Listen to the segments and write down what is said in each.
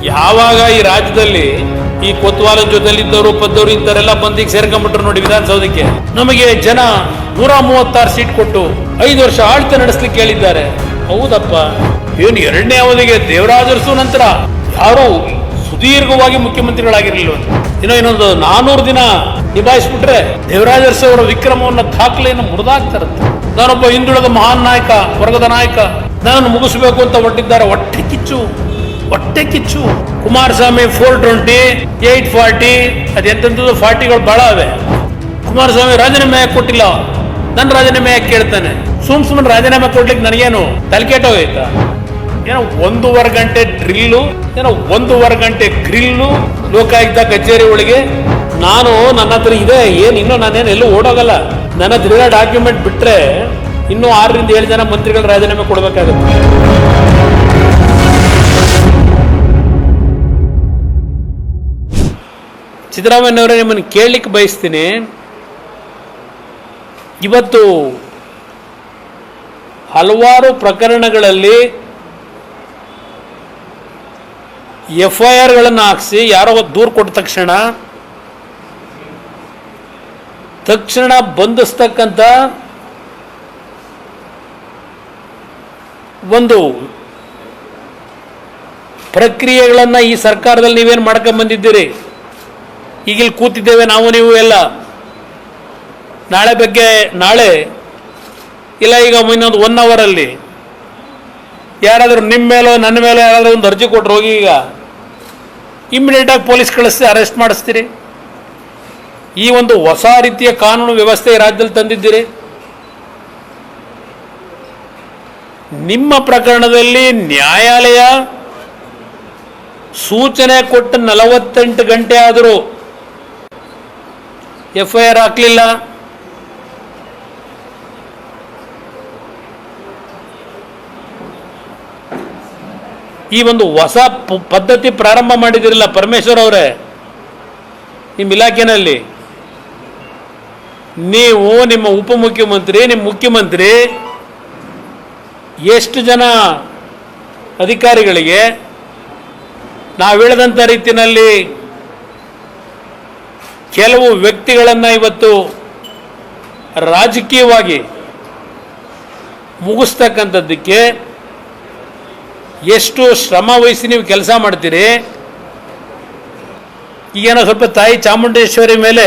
ಯಾವಾಗ ಈ ರಾಜ್ಯದಲ್ಲಿ ಈ ಕೊತ್ವಾಲನ ಜೊತೆಲಿದ್ದವರು ಪದ್ದವರು ಇಂಥವರೆಲ್ಲ ಬಂದಿಗೆ ಸೇರ್ಕೊಂಡ್ಬಿಟ್ರು ನೋಡಿ ವಿಧಾನಸೌಧಕ್ಕೆ. ನಮಗೆ ಜನ 136 ಸೀಟ್ ಕೊಟ್ಟು 5 ವರ್ಷ ಆಳ್ತ ನಡೆಸಲಿಕ್ಕೆ ಹೇಳಿದ್ದಾರೆ. ಹೌದಪ್ಪ, ಏನು ಎರಡನೇ ಅವಧಿಗೆ ದೇವರಾಜ ಅರಸು ನಂತರ ಯಾರು ಸುದೀರ್ಘವಾಗಿ ಮುಖ್ಯಮಂತ್ರಿಗಳಾಗಿರಲಿಲ್ಲ. ಇನ್ನೊಂದು 400 ದಿನ ನಿಭಾಯಿಸ್ಬಿಟ್ರೆ ದೇವರಾಜ ಅರಸು ಅವರ ವಿಕ್ರಮವನ್ನ ದಾಖಲೆಯನ್ನು ಮುರಿದಾಗ್ತಾರಂತೆ. ನಾನೊಬ್ಬ ಹಿಂದುಳಿದ ಮಹಾನ್ ನಾಯಕ, ವರ್ಗದ ನಾಯಕ, ನನ್ನನ್ನು ಮುಗಿಸಬೇಕು ಅಂತ ಹೊಟ್ಟಿದ್ದಾರೆ. ಹೊಟ್ಟೆ ಕಿಚ್ಚು. ಕುಮಾರಸ್ವಾಮಿ 420, 840, ಅದೆಂತದ್ದು 40ಗಳು ಬಹಳ ಅವೆ. ಕುಮಾರಸ್ವಾಮಿ ರಾಜೀನಾಮೆ ಯಾಕೆ ಕೊಟ್ಟಿಲ್ಲ? ನನ್ನ ರಾಜೀನಾಮೆ ಯಾಕೆ ಕೇಳ್ತಾನೆ? ಸುಮ್ಮನೆ ರಾಜೀನಾಮೆ ಕೊಡ್ಲಿಕ್ಕೆ ನನಗೇನು ತಲೆಕೆಟ್ಟೋಯ್ತಾ? ಏನೋ 1.5 ಗಂಟೆ ಡ್ರಿಲ್ಲು, ಏನೋ 1.5 ಗಂಟೆ ಗ್ರಿಲ್ಲು ಲೋಕಾಯುಕ್ತ ಕಚೇರಿ ಒಳಗೆ. ನನ್ನ ಹತ್ರ ಇದೆ, ಇನ್ನೂ ನಾನೇನು ಎಲ್ಲೂ ಓಡೋಗಲ್ಲ. ನನ್ನ ಹತ್ರ ಡಾಕ್ಯುಮೆಂಟ್ ಬಿಟ್ರೆ ಇನ್ನೂ 6 ರಿಂದ 7 ಜನ ಮಂತ್ರಿಗಳು ರಾಜೀನಾಮೆ ಕೊಡಬೇಕಾಗುತ್ತೆ. ಸಿದ್ದರಾಮಯ್ಯನವರೇ, ನಿಮ್ಮನ್ನು ಕೇಳಲಿಕ್ಕೆ ಬಯಸ್ತೀನಿ. ಇವತ್ತು ಹಲವಾರು ಪ್ರಕರಣಗಳಲ್ಲಿ FIRಗಳನ್ನು ಹಾಕಿಸಿ ಯಾರೋ ದೂರು ಕೊಟ್ಟ ತಕ್ಷಣ ಬಂಧಿಸ್ತಕ್ಕಂಥ ಒಂದು ಪ್ರಕ್ರಿಯೆಗಳನ್ನು ಈ ಸರ್ಕಾರದಲ್ಲಿ ನೀವೇನು ಮಾಡ್ಕೊಂಡ್ಬಂದಿದ್ದೀರಿ? ಈಗಿಲ್ಲಿ ಕೂತಿದ್ದೇವೆ ನಾವು ನೀವು ಎಲ್ಲ. ನಾಳೆ ಇಲ್ಲ, ಈಗ ಇನ್ನೊಂದು 1 ಅವರಲ್ಲಿ ಯಾರಾದರೂ ನಿಮ್ಮ ಮೇಲೋ ನನ್ನ ಮೇಲೋ ಯಾರಾದರೂ ಒಂದು ಅರ್ಜಿ ಕೊಟ್ಟರು ಹೋಗಿ, ಈಗ ಇಮ್ಮಿಡಿಯೇಟಾಗಿ ಪೊಲೀಸ್ ಕಳಿಸಿ ಅರೆಸ್ಟ್ ಮಾಡಿಸ್ತೀರಿ. ಈ ಒಂದು ಹೊಸ ರೀತಿಯ ಕಾನೂನು ವ್ಯವಸ್ಥೆ ರಾಜ್ಯದಲ್ಲಿ ತಂದಿದ್ದೀರಿ. ನಿಮ್ಮ ಪ್ರಕರಣದಲ್ಲಿ ನ್ಯಾಯಾಲಯ ಸೂಚನೆ ಕೊಟ್ಟು 48 ಗಂಟೆ ಆದರೂ FIR ಹಾಕಲಿಲ್ಲ. ಈ ಒಂದು ಹೊಸ ಪದ್ಧತಿ ಪ್ರಾರಂಭ ಮಾಡಿದಿರಲ್ಲ ಪರಮೇಶ್ವರ್ ಅವರೇ, ನಿಮ್ಮ ಇಲಾಖೆಯಲ್ಲಿ ನೀವು, ನಿಮ್ಮ ಉಪಮುಖ್ಯಮಂತ್ರಿ, ನಿಮ್ಮ ಮುಖ್ಯಮಂತ್ರಿ ಎಷ್ಟು ಜನ ಅಧಿಕಾರಿಗಳಿಗೆ ನಾವು ಹೇಳಿದಂಥ ರೀತಿಯಲ್ಲಿ ಕೆಲವು ವ್ಯಕ್ತಿಗಳನ್ನು ಇವತ್ತು ರಾಜಕೀಯವಾಗಿ ಮುಗಿಸ್ತಕ್ಕಂಥದ್ದಕ್ಕೆ ಎಷ್ಟು ಶ್ರಮ ವಹಿಸಿ ನೀವು ಕೆಲಸ ಮಾಡ್ತೀರಿ. ಈಗೇನೋ ಸ್ವಲ್ಪ ತಾಯಿ ಚಾಮುಂಡೇಶ್ವರಿ ಮೇಲೆ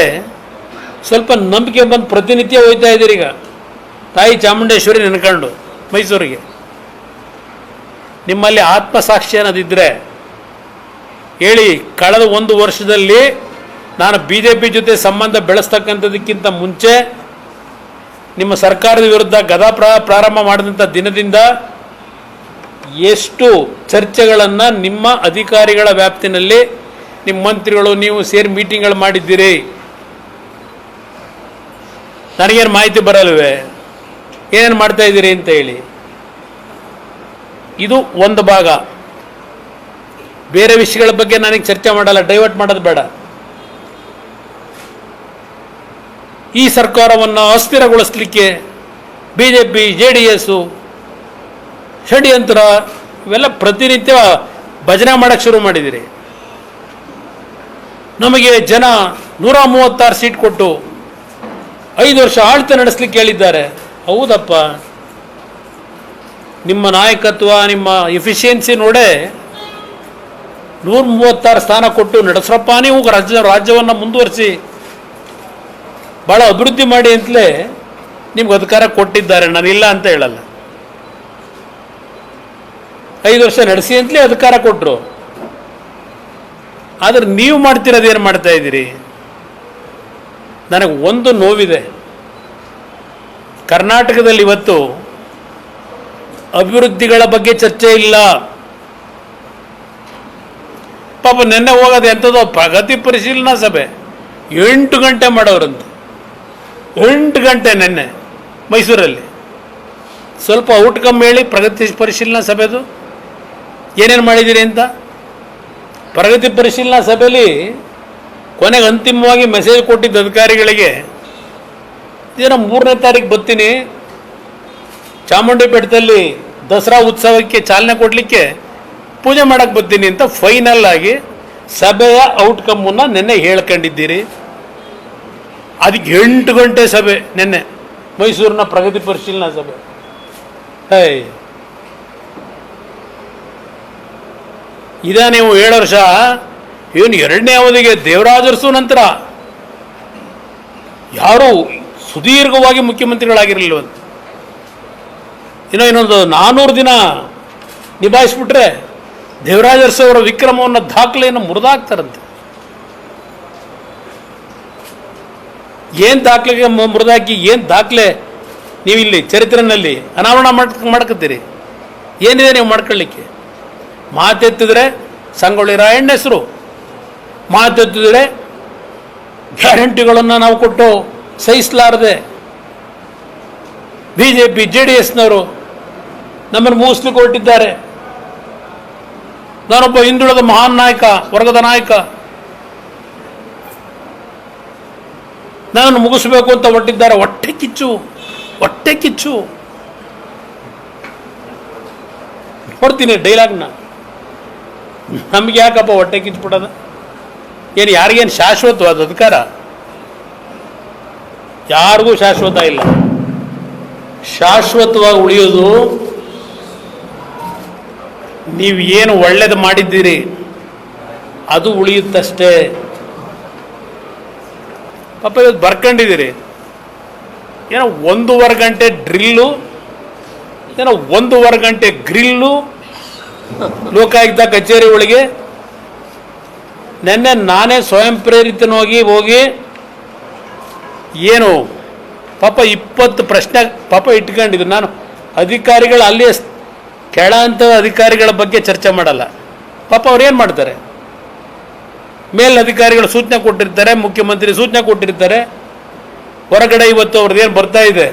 ಸ್ವಲ್ಪ ನಂಬಿಕೆ ಬಂದು ಪ್ರತಿನಿತ್ಯ ಹೋಗ್ತಾ ಇದ್ದೀರಿ. ಈಗ ತಾಯಿ ಚಾಮುಂಡೇಶ್ವರಿ ನೆನ್ಕೊಂಡು ಮೈಸೂರಿಗೆ. ನಿಮ್ಮಲ್ಲಿ ಆತ್ಮಸಾಕ್ಷಿ ಅನ್ನೋದಿದ್ದರೆ ಹೇಳಿ, ಕಳೆದ 1 ವರ್ಷದಲ್ಲಿ ನಾನು BJP ಜೊತೆ ಸಂಬಂಧ ಬೆಳೆಸ್ತಕ್ಕಂಥದಕ್ಕಿಂತ ಮುಂಚೆ ನಿಮ್ಮ ಸರ್ಕಾರದ ವಿರುದ್ಧ ಗದಾ ಪ್ರಾರಂಭ ಮಾಡಿದಂಥ ದಿನದಿಂದ ಎಷ್ಟು ಚರ್ಚೆಗಳನ್ನು ನಿಮ್ಮ ಅಧಿಕಾರಿಗಳ ವ್ಯಾಪ್ತಿನಲ್ಲಿ ನಿಮ್ಮ ಮಂತ್ರಿಗಳು ನೀವು ಸೇರಿ ಮೀಟಿಂಗ್ಗಳು ಮಾಡಿದ್ದೀರಿ? ನನಗೇನು ಮಾಹಿತಿ ಬರಲ್ವೇ ಏನೇನು ಮಾಡ್ತಾ ಇದ್ದೀರಿ ಅಂತ ಹೇಳಿ. ಇದು ಒಂದು ಭಾಗ. ಬೇರೆ ವಿಷಯಗಳ ಬಗ್ಗೆ ನನಗೆ ಚರ್ಚೆ ಮಾಡಲ್ಲ, ಡೈವರ್ಟ್ ಮಾಡೋದು ಬೇಡ. ಈ ಸರ್ಕಾರವನ್ನು ಅಸ್ಥಿರಗೊಳಿಸಲಿಕ್ಕೆ BJP JDS ಷಡ್ಯಂತ್ರ ಇವೆಲ್ಲ ಪ್ರತಿನಿತ್ಯ ಭಜನೆ ಮಾಡೋಕ್ಕೆ ಶುರು ಮಾಡಿದಿರಿ. ನಮಗೆ ಜನ 136 ಸೀಟ್ ಕೊಟ್ಟು 5 ವರ್ಷ ಆಳ್ತ ನಡೆಸಲಿಕ್ಕೆ ಹೇಳಿದ್ದಾರೆ. ಹೌದಪ್ಪ, ನಿಮ್ಮ ನಾಯಕತ್ವ, ನಿಮ್ಮ ಎಫಿಷಿಯನ್ಸಿ ನೋಡೇ 136 ಸ್ಥಾನ ಕೊಟ್ಟು ನಡೆಸ್ರಪ್ಪ, ನೀವು ರಾಜ್ಯವನ್ನು ಮುಂದುವರಿಸಿ ಭಾಳ ಅಭಿವೃದ್ಧಿ ಮಾಡಿ ಅಂತಲೇ ನಿಮ್ಗೆ ಅಧಿಕಾರ ಕೊಟ್ಟಿದ್ದಾರೆ. ನಾನಿಲ್ಲ ಅಂತ ಹೇಳಲ್ಲ. 5 ವರ್ಷ ನಡೆಸಿ ಅಂತಲೇ ಅಧಿಕಾರ ಕೊಟ್ಟರು. ಆದರೆ ನೀವು ಮಾಡ್ತಿರೋದೇನು ಮಾಡ್ತಾ ಇದ್ದೀರಿ? ನನಗೆ ಒಂದು ನೋವಿದೆ. ಕರ್ನಾಟಕದಲ್ಲಿ ಇವತ್ತು ಅಭಿವೃದ್ಧಿಗಳ ಬಗ್ಗೆ ಚರ್ಚೆ ಇಲ್ಲ. ಪಾಪ ನೆನ್ನೆ ಹೋಗೋದು ಎಂಥದೋ ಪ್ರಗತಿ ಪರಿಶೀಲನಾ ಸಭೆ 8 ಗಂಟೆ ಮಾಡೋರಂತೆ. 8 ಗಂಟೆ ನೆನ್ನೆ ಮೈಸೂರಲ್ಲಿ. ಸ್ವಲ್ಪ ಔಟ್ಕಮ್ ಹೇಳಿ ಪ್ರಗತಿ ಪರಿಶೀಲನಾ ಸಭೆದು ಏನೇನು ಮಾಡಿದ್ದೀರಿ ಅಂತ. ಪ್ರಗತಿ ಪರಿಶೀಲನಾ ಸಭೆಯಲ್ಲಿ ಕೊನೆಗೆ ಅಂತಿಮವಾಗಿ ಮೆಸೇಜ್ ಕೊಟ್ಟಿದ್ದ ಅಧಿಕಾರಿಗಳಿಗೆ, ಏನೋ 3ನೇ ತಾರೀಕು ಬರ್ತೀನಿ, ಚಾಮುಂಡಿ ಬೆಟ್ಟದಲ್ಲಿ ದಸರಾ ಉತ್ಸವಕ್ಕೆ ಚಾಲನೆ ಕೊಡಲಿಕ್ಕೆ ಪೂಜೆ ಮಾಡಕ್ಕೆ ಬರ್ತೀನಿ ಅಂತ ಫೈನಲ್ ಆಗಿ ಸಭೆಯ ಔಟ್ಕಮ್ಮನ್ನು ನಿನ್ನೆ ಹೇಳ್ಕೊಂಡಿದ್ದೀರಿ. ಅದಕ್ಕೆ 8 ಗಂಟೆ ಸಭೆ ನಿನ್ನೆ ಮೈಸೂರಿನ ಪ್ರಗತಿ ಪರಿಶೀಲನಾ ಸಭೆ. ಇದ ನೀವು 7 ವರ್ಷ ಏನು 2ನೇ ಅವಧಿಗೆ ದೇವರಾಜ ಅರಸು ನಂತರ ಯಾರೂ ಸುದೀರ್ಘವಾಗಿ ಮುಖ್ಯಮಂತ್ರಿಗಳಾಗಿರಲಿಲ್ಲವಂತ. ಇನ್ನೊಂದು 400 ದಿನ ನಿಭಾಯಿಸ್ಬಿಟ್ರೆ ದೇವರಾಜ ಅರಸು ಅವರ ವಿಕ್ರಮವನ್ನು ದಾಖಲೆಯನ್ನು ಮುರಿದಾಕ್ತಾರಂತೆ. ಏನು ದಾಖಲೆಗೆ ಮುರಿದಾಕಿ ಏನು ದಾಖಲೆ ನೀವು ಇಲ್ಲಿ ಚರಿತ್ರೆಯಲ್ಲಿ ಅನಾವರಣ ಮಾಡ್ಕೊತೀರಿ? ಏನಿದೆ ನೀವು ಮಾಡ್ಕೊಳ್ಳಿಕ್ಕೆ? ಮಾತೆತ್ತಿದ್ರೆ ಸಂಗೊಳ್ಳಿ ರಾಯಣ್ಣ ಹೆಸರು, ಮಾತೆತ್ತಿದ್ರೆ ಗ್ಯಾರಂಟಿಗಳನ್ನು ನಾವು ಕೊಟ್ಟು ಸಹಿಸಲಾರದೆ BJP JDSನವರು ನಮ್ಮನ್ನು ಮುಗಿಸ್ಲಿಕ್ಕೆ ಹೊರಟಿದ್ದಾರೆ. ನಾನೊಬ್ಬ ಹಿಂದುಳಿದ ಮಹಾನ್ ನಾಯಕ, ವರ್ಗದ ನಾಯಕ, ನನ್ನನ್ನು ಮುಗಿಸ್ಬೇಕು ಅಂತ ಹೊರಟಿದ್ದಾರೆ. ಹೊಟ್ಟೆ ಕಿಚ್ಚು ಕೊಡ್ತೀನಿ ಡೈಲಾಗ್ನ. ನಮ್ಗೆ ಯಾಕಪ್ಪ ಹೊಟ್ಟೆ ಕಿಚ್ಬಿಡೋದು? ಏನು ಯಾರಿಗೇನು ಶಾಶ್ವತವಾದ ಅಧಿಕಾರ? ಯಾರಿಗೂ ಶಾಶ್ವತ ಇಲ್ಲ. ಶಾಶ್ವತವಾಗಿ ಉಳಿಯೋದು ನೀವು ಏನು ಒಳ್ಳೇದು ಮಾಡಿದ್ದೀರಿ ಅದು ಉಳಿಯುತ್ತಷ್ಟೇ. ಪಾಪ ಇವತ್ತು ಬರ್ಕೊಂಡಿದ್ದೀರಿ ಏನೋ 1.5 ಗಂಟೆ ಡ್ರಿಲ್ಲು, ಏನೋ 1.5 ಗಂಟೆ ಗ್ರಿಲ್ಲು ಲೋಕಾಯುಕ್ತ ಕಚೇರಿ ಒಳಗೆ. ನೆನ್ನೆ ನಾನೇ ಸ್ವಯಂ ಪ್ರೇರಿತನಾಗಿ ಹೋಗಿ ಏನು ಪಾಪ 20 ಪ್ರಶ್ನೆ ಪಾಪ ಇಟ್ಕೊಂಡಿದ್ದು. ನಾನು ಅಧಿಕಾರಿಗಳು ಅಲ್ಲಿ ಕೆಳ ಹಂತದ ಅಧಿಕಾರಿಗಳ ಬಗ್ಗೆ ಚರ್ಚೆ ಮಾಡಲ್ಲ. ಪಾಪ ಅವ್ರು ಏನು ಮಾಡ್ತಾರೆ? ಮೇಲಧಿಕಾರಿಗಳು ಸೂಚನೆ ಕೊಟ್ಟಿರ್ತಾರೆ, ಮುಖ್ಯಮಂತ್ರಿ ಸೂಚನೆ ಕೊಟ್ಟಿರ್ತಾರೆ. ಹೊರಗಡೆ ಇವತ್ತು ಅವ್ರದ್ದೇನು ಬರ್ತಾ ಇದೆ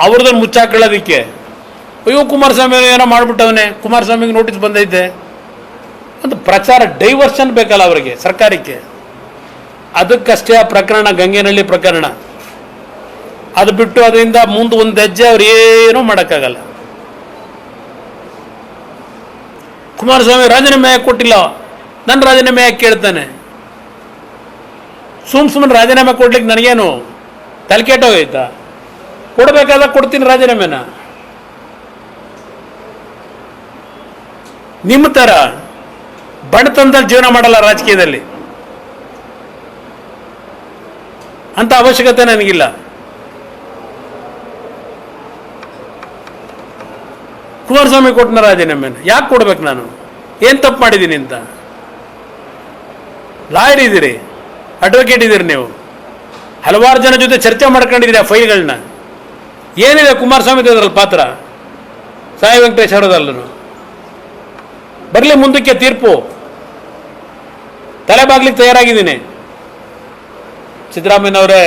ಅವ್ರದ್ದನ್ನು ಮುಚ್ಚಾಕೊಳ್ಳೋದಕ್ಕೆ, ಅಯ್ಯೋ ಕುಮಾರಸ್ವಾಮಿ ಏನೋ ಮಾಡಿಬಿಟ್ಟವನೇ, ಕುಮಾರಸ್ವಾಮಿಗೆ ನೋಟಿಸ್ ಬಂದೈತೆ ಅಂತ ಪ್ರಚಾರ, ಡೈವರ್ಷನ್ ಬೇಕಲ್ಲ ಅವರಿಗೆ, ಸರ್ಕಾರಕ್ಕೆ. ಅದಕ್ಕಷ್ಟೇ ಆ ಪ್ರಕರಣ, ಗಂಗೇನಹಳ್ಳಿ ಪ್ರಕರಣ. ಅದು ಬಿಟ್ಟು ಅದರಿಂದ ಮುಂದೆ ಒಂದು ಹೆಜ್ಜೆ ಅವ್ರು ಏನೂ ಮಾಡೋಕ್ಕಾಗಲ್ಲ. ಕುಮಾರಸ್ವಾಮಿ ರಾಜೀನಾಮೆ ಯಾಕೆ ಕೊಟ್ಟಿಲ್ಲ? ನನ್ನ ರಾಜೀನಾಮೆ ಯಾಕೆ ಕೇಳ್ತಾನೆ? ಸುಮ್ಮನೆ ರಾಜೀನಾಮೆ ಕೊಡ್ಲಿಕ್ಕೆ ನನಗೇನು ತಲೆ ಕೆಟ್ಟೋಗೈತಾ? ಕೊಡಬೇಕಾದಾಗ ಕೊಡ್ತೀನಿ ರಾಜೀನಾಮೆನ. ನಿಮ್ಮ ಥರ ಬಡತನದಲ್ಲಿ ಜೀವನ ಮಾಡಲ್ಲ ರಾಜಕೀಯದಲ್ಲಿ, ಅಂತ ಅವಶ್ಯಕತೆ ನನಗಿಲ್ಲ. ಕುಮಾರಸ್ವಾಮಿ ಕೊಟ್ಟನ ರಾಜೀನಾಮೆನ ಯಾಕೆ ಕೊಡ್ಬೇಕು? ನಾನು ಏನು ತಪ್ಪು ಮಾಡಿದ್ದೀನಿ ಅಂತ? ಲಾಯರ್ ಇದ್ದೀರಿ, ಅಡ್ವೊಕೇಟ್ ಇದ್ದೀರಿ, ನೀವು ಹಲವಾರು ಜನ ಜೊತೆ ಚರ್ಚೆ ಮಾಡ್ಕೊಂಡಿದ್ದೀರಿ ಆ ಫೈಲ್ಗಳನ್ನ. ಏನಿದೆ ಕುಮಾರಸ್ವಾಮಿ ಅದ್ರಲ್ಲಿ ಪಾತ್ರ? ಸಾಯಿ ವೆಂಕಟೇಶ್ ಅವರದಲ್ಲೂ ಬರಲಿ ಮುಂದಕ್ಕೆ ತೀರ್ಪು, ತಲೆಬಾಗ್ಲಿಕ್ಕೆ ತಯಾರಾಗಿದ್ದೀನಿ. ಸಿದ್ದರಾಮಯ್ಯನವರೇ,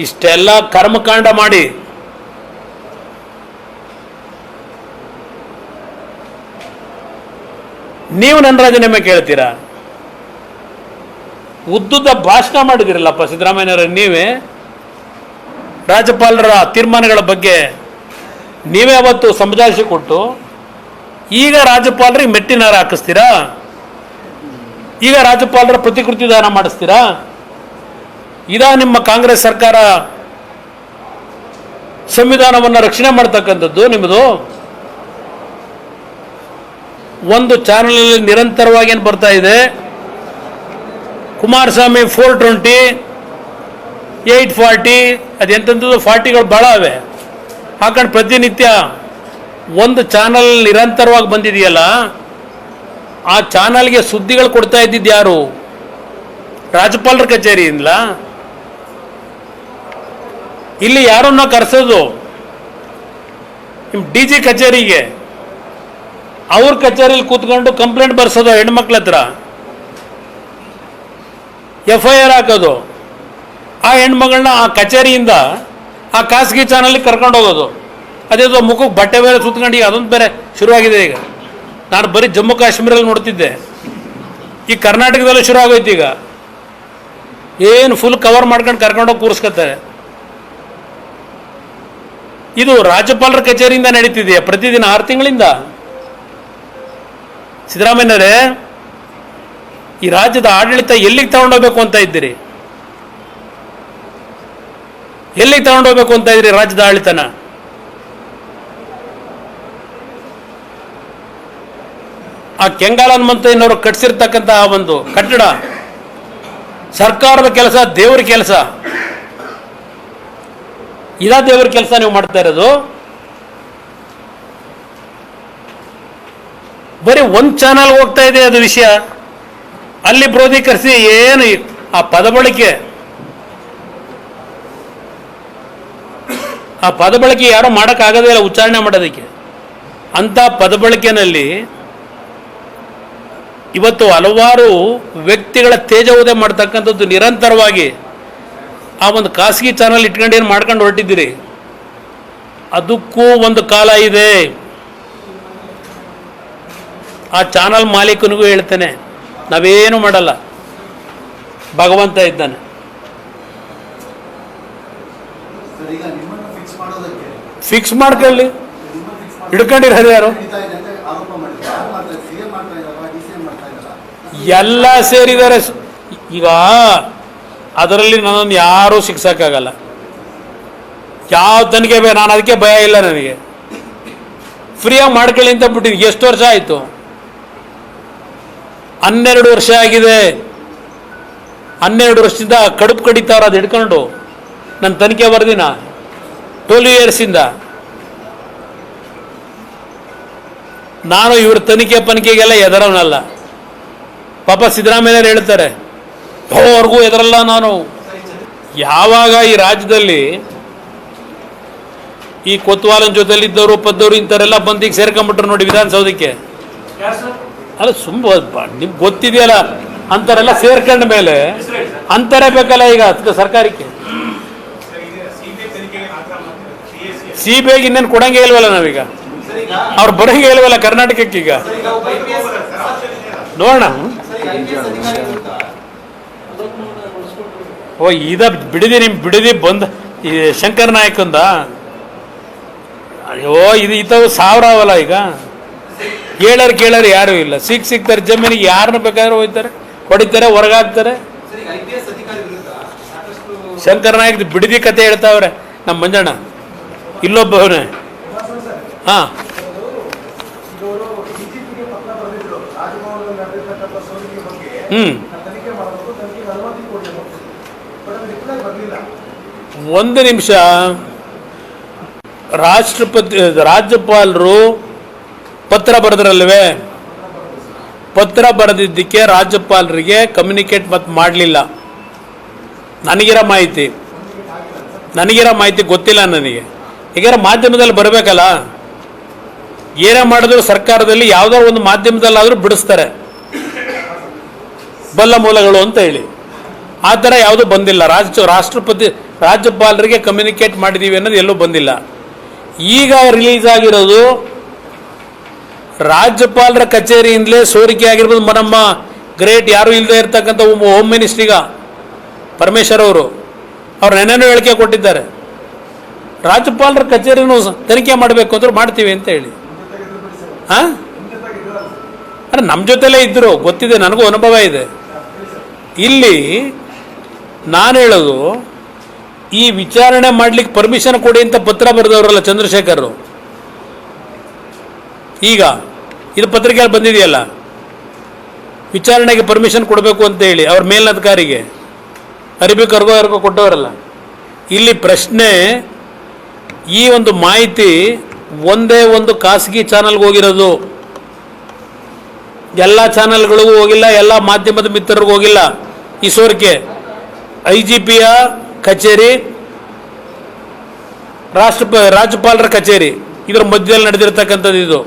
ಇಷ್ಟೆಲ್ಲ ಕರ್ಮಕಾಂಡ ಮಾಡಿ ನೀವು ನನ್ನ ರಾಜೀನಾಮೆ ಕೇಳ್ತೀರಾ? ಉದ್ದುದ್ದ ಭಾಷಣ ಮಾಡಿದಿರಲ್ಲಪ್ಪ ಸಿದ್ದರಾಮಯ್ಯನವರೇ. ನೀವೇ ರಾಜ್ಯಪಾಲರ ತೀರ್ಮಾನಗಳ ಬಗ್ಗೆ ನೀವೇ ಅವತ್ತು ಸಮಜಾಯಿಷಿ ಕೊಟ್ಟು ಈಗ ರಾಜ್ಯಪಾಲರಿಗೆ ಮೆಟ್ಟಿನಾರ ಹಾಕಿಸ್ತೀರಾ? ಈಗ ರಾಜ್ಯಪಾಲರ ಪ್ರತಿಕೃತಿ ದಾನ ಮಾಡಿಸ್ತೀರಾ? ಇದಾ ನಿಮ್ಮ ಕಾಂಗ್ರೆಸ್ ಸರ್ಕಾರ ಸಂವಿಧಾನವನ್ನು ರಕ್ಷಣೆ ಮಾಡ್ತಕ್ಕಂಥದ್ದು ನಿಮ್ಮದು? ಒಂದು ಚಾನಲಲ್ಲಿ ನಿರಂತರವಾಗಿ ಏನು ಬರ್ತಾ ಇದೆ, ಕುಮಾರಸ್ವಾಮಿ 420, 840, ಅದೆಂಥದ್ದು 40ಗಳು ಭಾಳ ಅವೆ ಹಾಕೊಂಡು ಪ್ರತಿನಿತ್ಯ ಒಂದು ಚಾನಲ್ ನಿರಂತರವಾಗಿ ಬಂದಿದೆಯಲ್ಲ, ಆ ಚಾನಲ್ಗೆ ಸುದ್ದಿಗಳು ಕೊಡ್ತಾ ಇದ್ದಿದ್ದು ಯಾರು? ರಾಜ್ಯಪಾಲರ ಕಚೇರಿಯಿಂದಲ? ಇಲ್ಲಿ ಯಾರನ್ನ ಕರೆಸೋದು? ನಿಮ್ಮ DG ಕಚೇರಿಗೆ, ಅವ್ರ ಕಚೇರಿಯಲ್ಲಿ ಕೂತ್ಕೊಂಡು ಕಂಪ್ಲೇಂಟ್ ಬರ್ಸೋದು ಹೆಣ್ಮಕ್ಳ ಹತ್ರ, FIR ಹಾಕೋದು. ಆ ಹೆಣ್ಮಗಳನ್ನ ಆ ಕಚೇರಿಯಿಂದ ಆ ಖಾಸಗಿ ಚಾನಲ್ಗೆ ಕರ್ಕೊಂಡು ಹೋಗೋದು. ಅದೇ ಮುಖಕ್ಕೆ ಬಟ್ಟೆ ಬೇರೆ ಸುತ್ಕೊಂಡು ಈಗ ಅದೊಂದು ಬೇರೆ ಶುರುವಾಗಿದೆ. ಈಗ ನಾನು ಬರೀ ಜಮ್ಮು ಕಾಶ್ಮೀರಲ್ಲಿ ನೋಡ್ತಿದ್ದೆ, ಈ ಕರ್ನಾಟಕದಲ್ಲೂ ಶುರು ಆಗೋಯ್ತು. ಈಗ ಏನು ಫುಲ್ ಕವರ್ ಮಾಡ್ಕೊಂಡು ಕರ್ಕೊಂಡೋಗಿ ಕೂರಿಸ್ಕೊತಾರೆ. ಇದು ರಾಜ್ಯಪಾಲರ ಕಚೇರಿಯಿಂದ ನಡೀತಿದೆಯಾ ಪ್ರತಿದಿನ 6 ತಿಂಗಳಿಂದ? ಸಿದ್ದರಾಮಯ್ಯನವರೇ, ಈ ರಾಜ್ಯದ ಆಡಳಿತ ಎಲ್ಲಿಗೆ ತಗೊಂಡೋಗ್ಬೇಕು ಅಂತ ಇದ್ದೀರಿ? ಎಲ್ಲಿಗೆ ತಗೊಂಡೋಗ್ಬೇಕು ಅಂತ ಇದ್ದೀರಿ ರಾಜ್ಯದ ಆಡಳಿತನ? ಆ ಕೆಂಗಾಲ ಹನುಮಂತಯ್ಯನವರು ಕಟ್ಟಿಸಿರ್ತಕ್ಕಂಥ ಆ ಒಂದು ಕಟ್ಟಡ ಸರ್ಕಾರದ ಕೆಲಸ, ದೇವರ ಕೆಲಸ. ಇದಾ ದೇವರ ಕೆಲಸ ನೀವು ಮಾಡ್ತಾ ಇರೋದು? ಬರೀ ಒಂದು ಚಾನಲ್ ಹೋಗ್ತಾ ಇದೆ ಅದು ವಿಷಯ. ಅಲ್ಲಿ ಬ್ರೋಧೀಕರಿಸಿ ಏನು ಆ ಪದ ಬಳಕೆ ಯಾರೋ ಮಾಡೋಕ್ಕಾಗೋದೇ ಇಲ್ಲ ಉಚ್ಚಾರಣೆ ಮಾಡೋದಕ್ಕೆ. ಅಂಥ ಪದ ಬಳಕೆಯಲ್ಲಿ ಇವತ್ತು ಹಲವಾರು ವ್ಯಕ್ತಿಗಳ ತೇಜೋವಧೆ ಮಾಡ್ತಕ್ಕಂಥದ್ದು ನಿರಂತರವಾಗಿ ಆ ಒಂದು ಖಾಸಗಿ ಚಾನಲ್ ಇಟ್ಕೊಂಡು ಏನು ಮಾಡ್ಕೊಂಡು ಹೊರಟಿದ್ದೀರಿ. ಅದಕ್ಕೂ ಒಂದು ಕಾಲ ಇದೆ. ಆ ಚಾನಲ್ ಮಾಲೀಕನಿಗೂ ಹೇಳ್ತೇನೆ, ನಾವೇನು ಮಾಡಲ್ಲ, ಭಗವಂತ ಇದ್ದಾನೆ. ಫಿಕ್ಸ್ ಮಾಡ್ಕೊಳ್ಳಿ, ಹಿಡ್ಕೊಂಡಿರೋದು ಯಾರು? ಎಲ್ಲ ಸೇರಿದ್ದಾರೆ. ಈಗ ಅದರಲ್ಲಿ ನನ್ನನ್ನು ಯಾರೂ ಶಿಕ್ಷಕ್ಕಾಗಲ್ಲ. ಯಾವ ತನಿಖೆ ಬೇಡ, ನಾನು ಅದಕ್ಕೆ ಭಯ ಇಲ್ಲ. ನನಗೆ ಫ್ರೀಯಾಗಿ ಮಾಡ್ಕೊಳ್ಳಿ ಅಂತ ಬಿಟ್ಟಿದ್ದು ಎಷ್ಟು ವರ್ಷ ಆಯಿತು? 12 ವರ್ಷ ಆಗಿದೆ. 12 ವರ್ಷದಿಂದ ಕಡುಪು ಕಡಿತಾವ್ರು ಅದು ಹಿಡ್ಕೊಂಡು. ನನ್ನ ತನಿಖೆ ಬರ್ದಿನ 12 ಇಯರ್ಸಿಂದ ನಾನು ಇವ್ರ ತನಿಖೆಗೆಲ್ಲ ಎದರವನಲ್ಲ. ಪಾಪ ಸಿದ್ದರಾಮಯ್ಯರು ಹೇಳ್ತಾರೆ, ಅವ್ರಿಗೂ ಎದರಲ್ಲ ನಾನು. ಯಾವಾಗ ಈ ರಾಜ್ಯದಲ್ಲಿ ಈ ಕೊತ್ವಾಲನ ಜೊತೆಲಿದ್ದವರು ಪದ್ದವರು ಇಂಥವರೆಲ್ಲ ಬಂದು ಈಗ ಸೇರ್ಕೊಂಡ್ಬಿಟ್ರು ನೋಡಿ ವಿಧಾನಸೌಧಕ್ಕೆ. ಅಲ್ಲ ನಿಮ್ಗೆ ಗೊತ್ತಿದೆಯಲ್ಲ, ಅಂಥವರೆಲ್ಲ ಸೇರ್ಕೊಂಡ ಮೇಲೆ ಅಂತಾರೆ ಬೇಕಲ್ಲ ಈಗ ಸರ್ಕಾರಕ್ಕೆ. ಸಿಬಿಐಗೆ ಇನ್ನೇನು ಕೊಡಂಗೆ ಇಲ್ವಲ್ಲ ನಾವೀಗ, ಅವ್ರು ಬರಂಗೆ ಇಲ್ವಲ್ಲ ಕರ್ನಾಟಕಕ್ಕೆ. ಈಗ ನೋಡೋಣ. ಓ ಇದ ಬಿಡದಿ ಬಂದ ಈ ಶಂಕರ್ ನಾಯಕಂದ. ಅಯ್ಯೋ ಇದು ಇಂಥವು 1000 ಅವಲ್ಲ. ಈಗ ಕೇಳರು ಯಾರೂ ಇಲ್ಲ. ಸಿಗ್ತಾರೆ ಜಮೀನಿಗೆ ಯಾರನ್ನ ಬೇಕಾದ್ರೂ ಹೋಗ್ತಾರೆ, ಹೊಡಿತಾರೆ, ಹೊರಗಾಗ್ತಾರೆ. ಶಂಕರ್ ನಾಯಕ್ ಬಿಡದಿ ಕತೆ ಹೇಳ್ತಾವ್ರೆ ನಮ್ಮ ಮಂಜಣ್ಣ. ಇಲ್ಲೊಬ್ಬವನೇ ಹಾಂ ಒಂದು ನಿಮಿಷ. ರಾಜ್ಯಪಾಲರು ಪತ್ರ ಬರೆದ್ರಲ್ವೇ? ಪತ್ರ ಬರೆದಿದ್ದಕ್ಕೆ ರಾಜ್ಯಪಾಲರಿಗೆ ಕಮ್ಯುನಿಕೇಟ್ ಮತ್ತು ಮಾಡಲಿಲ್ಲ. ನನಗಿರೋ ಮಾಹಿತಿ ಗೊತ್ತಿಲ್ಲ ನನಗೆ. ಈಗ ಮಾಧ್ಯಮದಲ್ಲಿ ಬರಬೇಕಲ್ಲ. ಏನೇ ಮಾಡಿದ್ರು ಸರ್ಕಾರದಲ್ಲಿ ಯಾವುದೋ ಒಂದು ಮಾಧ್ಯಮದಲ್ಲಾದರೂ ಬಿಡಿಸ್ತಾರೆ, ಬಲ್ಲ ಮೂಲಗಳು ಅಂತ ಹೇಳಿ. ಆ ಥರ ಯಾವುದೂ ಬಂದಿಲ್ಲ. ರಾಜ್ಯಪಾಲರಿಗೆ ಕಮ್ಯುನಿಕೇಟ್ ಮಾಡಿದ್ದೀವಿ ಅನ್ನೋದು ಎಲ್ಲೂ ಬಂದಿಲ್ಲ. ಈಗ ರಿಲೀಸ್ ಆಗಿರೋದು ರಾಜ್ಯಪಾಲರ ಕಚೇರಿಯಿಂದಲೇ ಸೋರಿಕೆ ಆಗಿರ್ಬೋದು. ನಮ್ಮ ಗ್ರೇಟ್ ಯಾರೂ ಇಲ್ಲದೆ ಇರ್ತಕ್ಕಂಥ ಹೋಮ್ ಮಿನಿಸ್ಟ್ರಿಗ ಪರಮೇಶ್ವರ್ ಅವರು ನೆನ್ನೆನೂ ಹೇಳಿಕೆ ಕೊಟ್ಟಿದ್ದಾರೆ, ರಾಜ್ಯಪಾಲರ ಕಚೇರಿನೂ ತನಿಖೆ ಮಾಡಬೇಕು ಅಂದ್ರೆ ಮಾಡ್ತೀವಿ ಅಂತ ಹೇಳಿ. ಹಾಂ, ಅಂದರೆ ನಮ್ಮ ಜೊತೆಲೇ ಇದ್ದರು, ಗೊತ್ತಿದೆ, ನನಗೂ ಅನುಭವ ಇದೆ. ಇಲ್ಲಿ ನಾನು ಹೇಳೋದು, ಈ ವಿಚಾರಣೆ ಮಾಡಲಿಕ್ಕೆ ಪರ್ಮಿಷನ್ ಕೊಡಿ ಅಂತ ಪತ್ರ ಬರೆದವರಲ್ಲ ಚಂದ್ರಶೇಖರ್. ಈಗ ಇದು ಪತ್ರಿಕೆಯಲ್ಲಿ ಬಂದಿದೆಯಲ್ಲ, ವಿಚಾರಣೆಗೆ ಪರ್ಮಿಷನ್ ಕೊಡಬೇಕು ಅಂತ ಹೇಳಿ ಅವ್ರ ಮೇಲಧಿಕಾರಿಗೆ ಯಾರಿಗೋ ಕೊಟ್ಟವರಲ್ಲ. ಇಲ್ಲಿ ಪ್ರಶ್ನೆ, ಈ ಒಂದು ಮಾಹಿತಿ ಒಂದೇ ಒಂದು ಖಾಸಗಿ ಚಾನಲ್ಗೆ ಹೋಗಿರೋದು, ಎಲ್ಲ ಚಾನಲ್ಗಳಿಗೂ ಹೋಗಿಲ್ಲ, ಎಲ್ಲ ಮಾಧ್ಯಮದ ಮಿತ್ರರಿಗೂ ಹೋಗಿಲ್ಲ. ಈ ಸೋರಿಕೆ IGPಯ ಕಚೇರಿ, ರಾಜ್ಯಪಾಲರ ಕಚೇರಿ, ಇದರ ಮಧ್ಯದಲ್ಲಿ ನಡೆದಿರ್ತಕ್ಕಂಥದ್ದು ಇದು.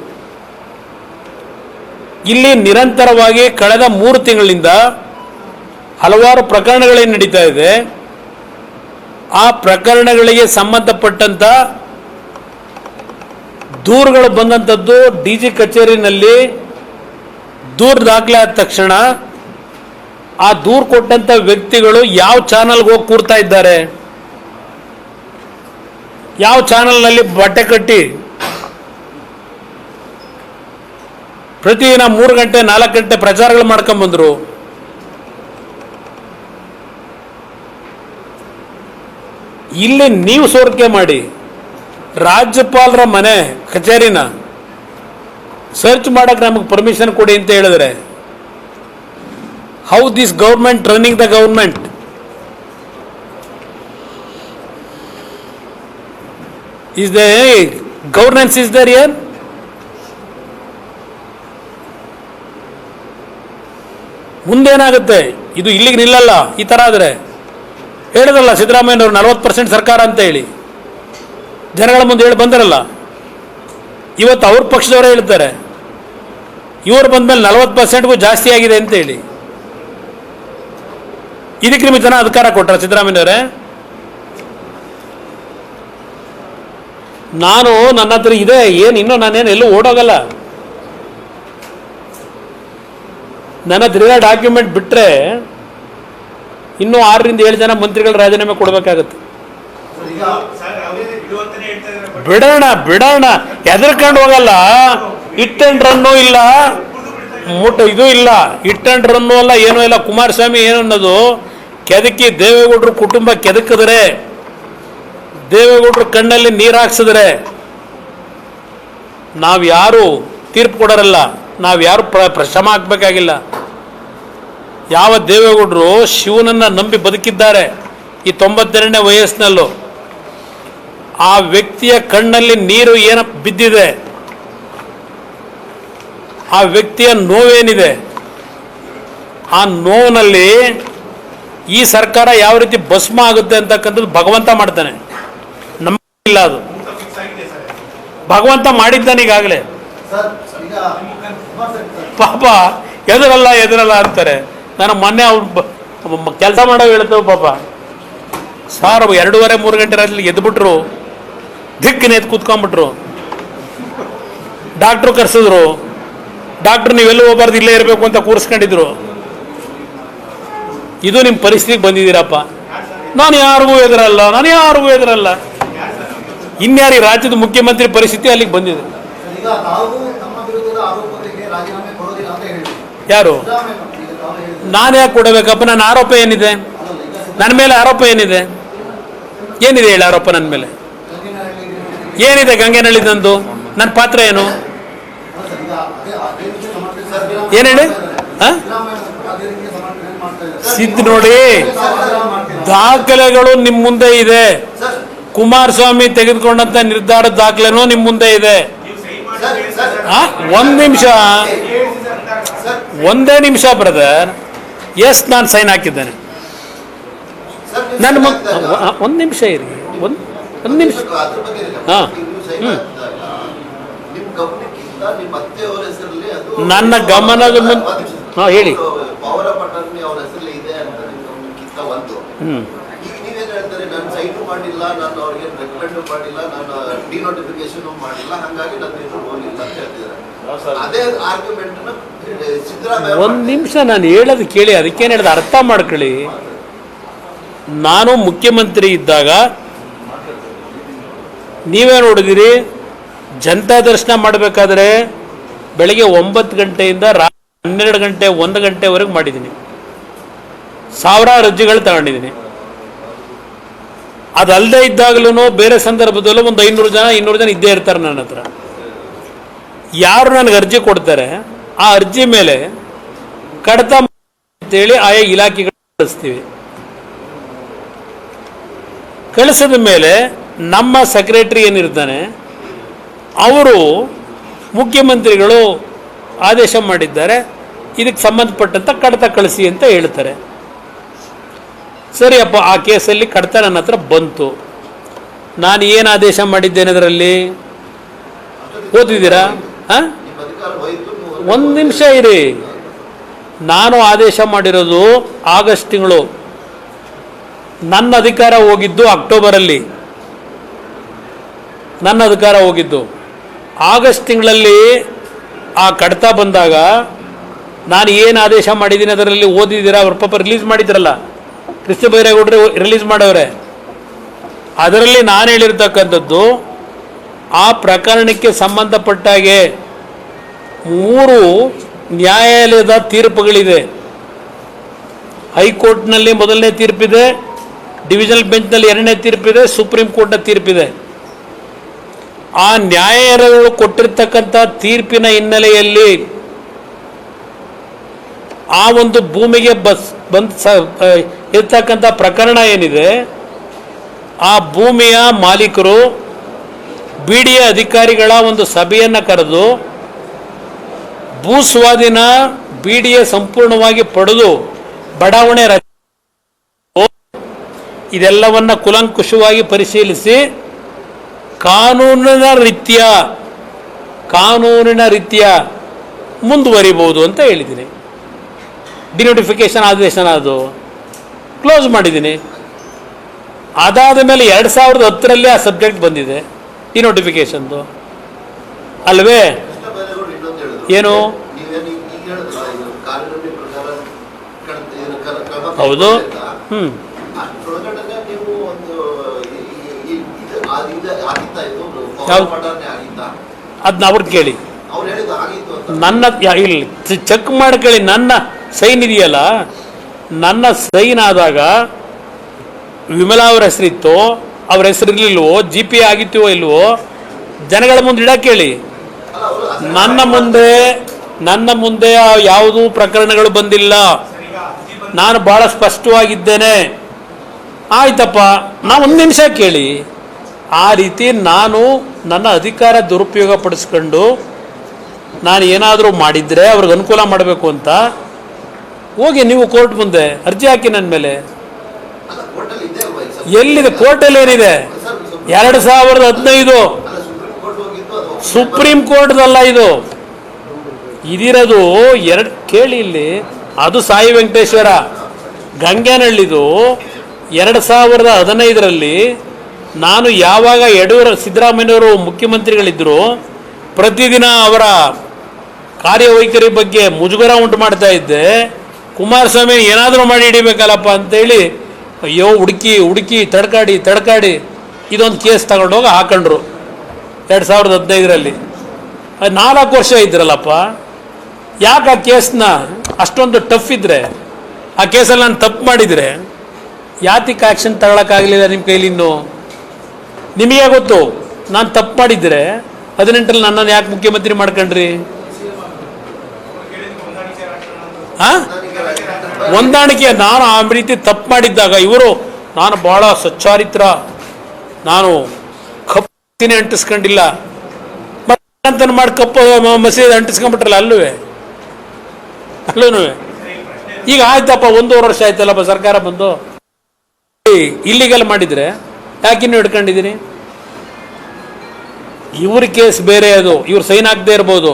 ಇಲ್ಲಿ ನಿರಂತರವಾಗಿ ಕಳೆದ 3 ತಿಂಗಳಿಂದ ಹಲವಾರು ಪ್ರಕರಣಗಳೇನು ನಡೀತಾ ಇದೆ. ಆ ಪ್ರಕರಣಗಳಿಗೆ ಸಂಬಂಧಪಟ್ಟಂತ ದೂರುಗಳು ಬಂದಂಥದ್ದು DG ಕಚೇರಿನಲ್ಲಿ ದೂರು ದಾಖಲೆ ಆದ ತಕ್ಷಣ ಆ ದೂರು ಕೊಟ್ಟಂಥ ವ್ಯಕ್ತಿಗಳು ಯಾವ ಚಾನಲ್ಗೆ ಹೋಗಿ ಕೂರ್ತಾ ಇದ್ದಾರೆ, ಯಾವ ಚಾನಲ್ನಲ್ಲಿ ಬಟ್ಟೆ ಕಟ್ಟಿ ಪ್ರತಿದಿನ 3 ಗಂಟೆ 4 ಗಂಟೆ ಪ್ರಚಾರಗಳು ಮಾಡ್ಕೊಂಬಂದರು. ಇಲ್ಲಿ ನೀವು ಸೋರಿಕೆ ಮಾಡಿ ರಾಜ್ಯಪಾಲರ ಮನೆ ಕಚೇರಿನ ಸರ್ಚ್ ಮಾಡಕ್ಕೆ ನಮಗೆ ಪರ್ಮಿಷನ್ ಕೊಡಿ ಅಂತ ಹೇಳಿದ್ರೆ, how this government running the government? Is there governance is there here? ಮುಂದೇನಾಗುತ್ತೆ? ಇದು ಇಲ್ಲಿಗೆ ನಿಲ್ಲಲ್ಲ. ಈ ಥರ ಆದರೆ ಹೇಳಿದ್ರಲ್ಲ ಸಿದ್ದರಾಮಯ್ಯನವರು 40% ಸರ್ಕಾರ ಅಂತ ಹೇಳಿ ಜನಗಳ ಮುಂದೆ ಹೇಳಿ ಬಂದರಲ್ಲ. ಇವತ್ತು ಅವ್ರ ಪಕ್ಷದವರೇ ಹೇಳ್ತಾರೆ ಇವರು ಬಂದಮೇಲೆ 40%ಗೂ ಜಾಸ್ತಿ ಆಗಿದೆ ಅಂತ ಹೇಳಿ. ಇದಕ್ಕೆ ನಿಮಗೆ ಜನ ಅಧಿಕಾರ ಕೊಟ್ಟರೆ ಸಿದ್ದರಾಮಯ್ಯನವರೇ? ನನ್ನ ಹತ್ರ ಇದೆ ಏನು, ಇನ್ನೂ ನಾನೇನು ಎಲ್ಲೂ ಓಡೋಗಲ್ಲ. ನನ್ನ ಹತ್ರ ಇರೋ ಡಾಕ್ಯುಮೆಂಟ್ ಬಿಟ್ಟರೆ ಇನ್ನೂ 6 ರಿಂದ 7 ಜನ ಮಂತ್ರಿಗಳು ರಾಜೀನಾಮೆ ಕೊಡಬೇಕಾಗತ್ತೆ. ಬಿಡೋಣ ಹೆದರ್ಕೊಂಡು ಹೋಗಲ್ಲ. ಹಿಟ್ ಅಂಡ್ ರನ್ನು ಇಲ್ಲ, ಇದು ಇಲ್ಲ, ಹಿಟ್ ಅಂಡ್ ರನ್ನು ಅಲ್ಲ, ಏನೂ ಇಲ್ಲ. ಕುಮಾರಸ್ವಾಮಿ ಏನು ಅನ್ನೋದು ಕೆದಕಿ ದೇವೇಗೌಡರು ಕುಟುಂಬ ಕೆದಕಿದ್ರೆ, ದೇವೇಗೌಡರು ಕಣ್ಣಲ್ಲಿ ನೀರು ಹಾಕ್ಸಿದ್ರೆ ನಾವು ಯಾರು ತೀರ್ಪು ಕೊಡೋರಲ್ಲ, ನಾವು ಯಾರು ಶ್ರಮ ಹಾಕಬೇಕಾಗಿಲ್ಲ. ಯಾವ ದೇವೇಗೌಡರು ಶಿವನನ್ನು ನಂಬಿ ಬದುಕಿದ್ದಾರೆ ಈ 92ನೇ ವಯಸ್ಸಿನಲ್ಲೂ, ಆ ವ್ಯಕ್ತಿಯ ಕಣ್ಣಲ್ಲಿ ನೀರು ಏನು ಬಿದ್ದಿದೆ, ಆ ವ್ಯಕ್ತಿಯ ನೋವೇನಿದೆ, ಆ ನೋವಿನಲ್ಲಿ ಈ ಸರ್ಕಾರ ಯಾವ ರೀತಿ ಭಸ್ಮ ಆಗುತ್ತೆ ಅಂತಕ್ಕಂಥದ್ದು ಭಗವಂತ ಮಾಡ್ತಾನೆ, ನಮಗಿಲ್ಲ. ಅದು ಭಗವಂತ ಮಾಡಿದ್ದಾನೆ ಈಗಾಗಲೇ. ಪಾಪ ಎದುರಲ್ಲ ಅಂತಾರೆ. ನಾನು ಮೊನ್ನೆ ಅವ್ರು ಕೆಲಸ ಮಾಡೋ ಹೇಳ್ತೇವೆ ಪಾಪ ಸಾರ್ 2:30-3 ಗಂಟೆ ರಾತ್ರಿ ಎದ್ಬಿಟ್ರು, ದಿಕ್ಕಿನ ಎದ್ದು ಕೂತ್ಕೊಂಡ್ಬಿಟ್ರು. ಡಾಕ್ಟ್ರು ಕರೆಸಿದ್ರು, ಡಾಕ್ಟ್ರು ನೀವೆಲ್ಲೂ ಹೋಗ್ಬಾರ್ದು ಇಲ್ಲೇ ಇರಬೇಕು ಅಂತ ಕೂರಿಸ್ಕೊಂಡಿದ್ರು. ಇದು ನಿಮ್ಮ ಪರಿಸ್ಥಿತಿಗೆ ಬಂದಿದ್ದೀರಪ್ಪ. ನಾನು ಯಾರಿಗೂ ಎದುರಲ್ಲ. ಇನ್ಯಾರಿಗೆ ರಾಜ್ಯದ ಮುಖ್ಯಮಂತ್ರಿ ಪರಿಸ್ಥಿತಿ ಅಲ್ಲಿಗೆ ಬಂದಿದೆ. ಯಾರು? ನಾನು ಯಾಕೆ ಕೊಡಬೇಕಪ್ಪ? ನನ್ನ ಆರೋಪ ಏನಿದೆ? ನನ್ನ ಮೇಲೆ ಆರೋಪ ಏನಿದೆ ಹೇಳಿ? ಆರೋಪ ನನ್ನ ಮೇಲೆ ಏನಿದೆ? ಗಂಗೆನಹಳ್ಳಿ ನಂದು ನನ್ನ ಪಾತ್ರ ಏನು ಹೇಳಿ? ಸಿದ್ಧ ನೋಡಿ, ದಾಖಲೆಗಳು ನಿಮ್ಮ ಮುಂದೆ ಇದೆ. ಕುಮಾರಸ್ವಾಮಿ ತೆಗೆದುಕೊಂಡಂತ ನಿರ್ಧಾರದ ದಾಖಲೆನೂ ನಿಮ್ಮ ಮುಂದೆ ಇದೆ. ಒಂದೇ ನಿಮಿಷ ಬ್ರದರ್. ಎಸ್, ನಾನು ಸೈನ್ ಹಾಕಿದ್ದೇನೆ. ನನ್ನ ಒಂದು ನಿಮಿಷ ಇರಿ, ಒಂದು ನಿಮಿಷ. ನನ್ನ ಗಮನದ ಮುಂದೆ ಹೇಳಿ. ಒಂದು ನಿಮಿಷ ನಾನು ಹೇಳೋದು ಕೇಳಿ, ಅದಕ್ಕೇನು ಹೇಳಿದ ಅರ್ಥ ಮಾಡ್ಕೊಳ್ಳಿ. ನಾನು ಮುಖ್ಯಮಂತ್ರಿ ಇದ್ದಾಗ ನೀವೇ ನೋಡಿದಿರಿ, ಜನತಾ ದರ್ಶನ ಮಾಡಬೇಕಾದ್ರೆ ಬೆಳಗ್ಗೆ 9 ಗಂಟೆಯಿಂದ ರಾತ್ರಿ 12 ಗಂಟೆ 1 ಗಂಟೆವರೆಗೆ ಮಾಡಿದ್ದೀನಿ. ಸಾವಿರಾರು ಅರ್ಜಿಗಳು ತಗೊಂಡಿದ್ದೀನಿ. ಅದಲ್ಲದೆ ಇದ್ದಾಗಲೂ ಬೇರೆ ಸಂದರ್ಭದಲ್ಲೂ ಒಂದು 500 ಜನ ಇದ್ದೇ ಇರ್ತಾರೆ ನನ್ನ ಹತ್ರ. ಯಾರು ನನಗೆ ಅರ್ಜಿ ಕೊಡ್ತಾರೆ ಆ ಅರ್ಜಿ ಮೇಲೆ ಕಡತ ಅಂತೇಳಿ ಆಯಾ ಇಲಾಖೆಗಳು ಕಳಿಸ್ತೀವಿ. ಕಳಿಸಿದ ಮೇಲೆ ನಮ್ಮ ಸೆಕ್ರೆಟರಿ ಏನಿರ್ತಾನೆ ಅವರು ಮುಖ್ಯಮಂತ್ರಿಗಳು ಆದೇಶ ಮಾಡಿದ್ದಾರೆ, ಇದಕ್ಕೆ ಸಂಬಂಧಪಟ್ಟಂತ ಕಡತ ಕಳಿಸಿ ಅಂತ ಹೇಳ್ತಾರೆ. ಸರಿಯಪ್ಪ, ಆ ಕೇಸಲ್ಲಿ ಕಡತ ನನ್ನ ಹತ್ರ ಬಂತು. ನಾನು ಏನು ಆದೇಶ ಮಾಡಿದ್ದೇನೆ ಅದರಲ್ಲಿ ಓದಿದ್ದೀರಾ? ಒಂದು ನಿಮಿಷ ಇರಿ. ನಾನು ಆದೇಶ ಮಾಡಿರೋದು ಆಗಸ್ಟ್ ತಿಂಗಳು, ನನ್ನ ಅಧಿಕಾರ ಹೋಗಿದ್ದು ಅಕ್ಟೋಬರಲ್ಲಿ. ನನ್ನ ಅಧಿಕಾರ ಹೋಗಿದ್ದು ಆಗಸ್ಟ್ ತಿಂಗಳಲ್ಲಿ. ಆ ಕಡತ ಬಂದಾಗ ನಾನು ಏನು ಆದೇಶ ಮಾಡಿದ್ದೀನಿ ಅದರಲ್ಲಿ ಓದಿದ್ದೀರಾ? ಅವ್ರ ಪಾಪ ರಿಲೀಸ್ ಮಾಡಿದ್ರಲ್ಲ, ಕೃಷ್ಣ ಬೈರೇಗೌಡರು ರಿಲೀಸ್ ಮಾಡವ್ರೆ. ಅದರಲ್ಲಿ ನಾನು ಹೇಳಿರ್ತಕ್ಕಂಥದ್ದು ಆ ಪ್ರಕರಣಕ್ಕೆ ಸಂಬಂಧಪಟ್ಟಾಗೆ 3 ನ್ಯಾಯಾಲಯದ ತೀರ್ಪುಗಳಿದೆ. ಹೈಕೋರ್ಟ್ನಲ್ಲಿ ಮೊದಲನೇ ತೀರ್ಪಿದೆ, ಡಿವಿಷನಲ್ ಬೆಂಚ್ನಲ್ಲಿ 2ನೇ ತೀರ್ಪಿದೆ, ಸುಪ್ರೀಂ ಕೋರ್ಟ್ನ ತೀರ್ಪಿದೆ. ಆ ನ್ಯಾಯಾಲಯಗಳು ಕೊಟ್ಟಿರ್ತಕ್ಕಂಥ ತೀರ್ಪಿನ ಹಿನ್ನೆಲೆಯಲ್ಲಿ ಆ ಒಂದು ಭೂಮಿಗೆ ಇರ್ತಕ್ಕಂಥ ಪ್ರಕರಣ ಏನಿದೆ, ಆ ಭೂಮಿಯ ಮಾಲೀಕರು ಬಿಡಿಎ ಅಧಿಕಾರಿಗಳ ಒಂದು ಸಭೆಯನ್ನು ಕರೆದು ಭೂ ಸ್ವಾಧೀನ ಬಿಡಿಎ ಸಂಪೂರ್ಣವಾಗಿ ಪಡೆದು ಬಡಾವಣೆ ಇದೆಲ್ಲವನ್ನ ಕುಲಂಕುಷವಾಗಿ ಪರಿಶೀಲಿಸಿ ಕಾನೂನಿನ ರೀತ್ಯ ಮುಂದುವರಿಬಹುದು ಅಂತ ಹೇಳಿದ್ದೀನಿ. ಡಿನೋಟಿಫಿಕೇಶನ್ ಆದೇಶನ ಅದು ಕ್ಲೋಸ್ ಮಾಡಿದ್ದೀನಿ. ಅದಾದ ಮೇಲೆ 2010ರಲ್ಲಿ ಆ ಸಬ್ಜೆಕ್ಟ್ ಬಂದಿದೆ ಡಿನೋಟಿಫಿಕೇಶನ್ದು, ಅಲ್ವೇ? ಏನು ಹೌದು. ಅದನ್ನ ಅವ್ರಿಗೆ ಕೇಳಿ, ನನ್ನ ಇಲ್ಲಿ ಚೆಕ್ ಮಾಡ್ಕೊಳ್ಳಿ. ನನ್ನ ಸೈನ್ ಇದೆಯಲ್ಲ, ನನ್ನ ಸೈನ್ ಆದಾಗ ವಿಮಲಾ ಅವ್ರ ಹೆಸರಿತ್ತು, ಅವ್ರ ಹೆಸರಿರ್ಲಿಲ್ವೋ, GP ಆಗಿತ್ತೋ ಇಲ್ವೋ, ಜನಗಳ ಮುಂದೆ ಇಡಕ್ಕೆ ಹೇಳಿ. ನನ್ನ ಮುಂದೆ ಯಾವುದೂ ಪ್ರಕರಣಗಳು ಬಂದಿಲ್ಲ. ನಾನು ಬಹಳ ಸ್ಪಷ್ಟವಾಗಿದ್ದೇನೆ. ಆಯ್ತಪ್ಪ, ನಾವು 1 ನಿಮಿಷ ಕೇಳಿ. ಆ ರೀತಿ ನಾನು ನನ್ನ ಅಧಿಕಾರ ದುರುಪಯೋಗ ಪಡಿಸ್ಕೊಂಡು ನಾನು ಏನಾದರೂ ಮಾಡಿದರೆ ಅವ್ರಿಗೆ ಅನುಕೂಲ ಮಾಡಬೇಕು ಅಂತ ಹೋಗಿ ನೀವು ಕೋರ್ಟ್ ಮುಂದೆ ಅರ್ಜಿ ಹಾಕಿ ನನ್ನ ಮೇಲೆ. ಎಲ್ಲಿದೆ? ಕೋರ್ಟಲ್ಲಿ ಏನಿದೆ? 2015 ಸುಪ್ರೀಂ ಕೋರ್ಟ್ದಲ್ಲ ಇದು. ಇದಿರೋದು ಕೇಳಿ ಇಲ್ಲಿ, ಅದು ಸಾಯಿ ವೆಂಕಟೇಶ್ವರ ಗಂಗೇನಹಳ್ಳಿದು. 2015ರಲ್ಲಿ ನಾನು ಯಾವಾಗ ಸಿದ್ದರಾಮಯ್ಯವರು ಮುಖ್ಯಮಂತ್ರಿಗಳಿದ್ದರು, ಪ್ರತಿದಿನ ಅವರ ಕಾರ್ಯವೈಖರಿ ಬಗ್ಗೆ ಮುಜುಗರ ಉಂಟು ಮಾಡ್ತಾ ಇದ್ದೆ. ಕುಮಾರಸ್ವಾಮಿ ಏನಾದರೂ ಮಾಡಿ ಹಿಡಿಬೇಕಲ್ಲಪ್ಪ ಅಂತೇಳಿ ಅಯ್ಯೋ ಹುಡುಕಿ ತಡ್ಕಾಡಿ ಇದೊಂದು ಕೇಸ್ ತಗೊಂಡೋಗಿ ಹಾಕೊಂಡ್ರು 2015ರಲ್ಲಿ. 4 ವರ್ಷ ಇದ್ರಲ್ಲಪ್ಪ. ಯಾಕೆ ಆ ಕೇಸ್ನ ಅಷ್ಟೊಂದು ಟಫ್ ಇದ್ದರೆ, ಆ ಕೇಸಲ್ಲಿ ನಾನು ತಪ್ಪು ಮಾಡಿದರೆ ಯಾತಿಕ್ ಆ್ಯಕ್ಷನ್ ತಗೊಳಕ್ಕಾಗಲಿಲ್ಲ ನಿಮ್ಮ ಕೈಲಿ? ಇನ್ನು ನಿಮಗೆ ಗೊತ್ತು, ನಾನು ತಪ್ಪು ಮಾಡಿದರೆ 18ರಲ್ಲಿ ನನ್ನನ್ನು ಯಾಕೆ ಮುಖ್ಯಮಂತ್ರಿ ಮಾಡ್ಕೊಂಡ್ರಿ? ಹೊಂದಾಣಿಕೆ. ನಾನು ಆ ರೀತಿ ತಪ್ಪು ಮಾಡಿದ್ದಾಗ ನಾನು ಭಾಳ ಸಚ್ಚಾರಿತ್ರ, ನಾನು ಕಪ್ಪಿನ ಅಂಟಿಸ್ಕೊಂಡಿಲ್ಲ, ಅಂತ ಮಾಡಿ ಕಪ್ಪು ಮಸೀದಿ ಅಂಟಿಸ್ಕೊಂಡ್ಬಿಟ್ರಲ್ಲ ಅಲ್ಲೂ. ಈಗ ಆಯ್ತಪ್ಪ, 1.5 ವರ್ಷ ಆಯ್ತಲ್ಲಪ್ಪ ಸರ್ಕಾರ ಬಂದು. ಇಲ್ಲಿಗೆಲ್ಲ ಮಾಡಿದರೆ ಯಾಕಿನ್ನೂ ಹಿಡ್ಕೊಂಡಿದ್ದೀನಿ? ಇವ್ರ ಕೇಸ್ ಬೇರೆ, ಅದು ಇವ್ರು ಸೈನ್ ಆಗದೆ ಇರ್ಬೋದು.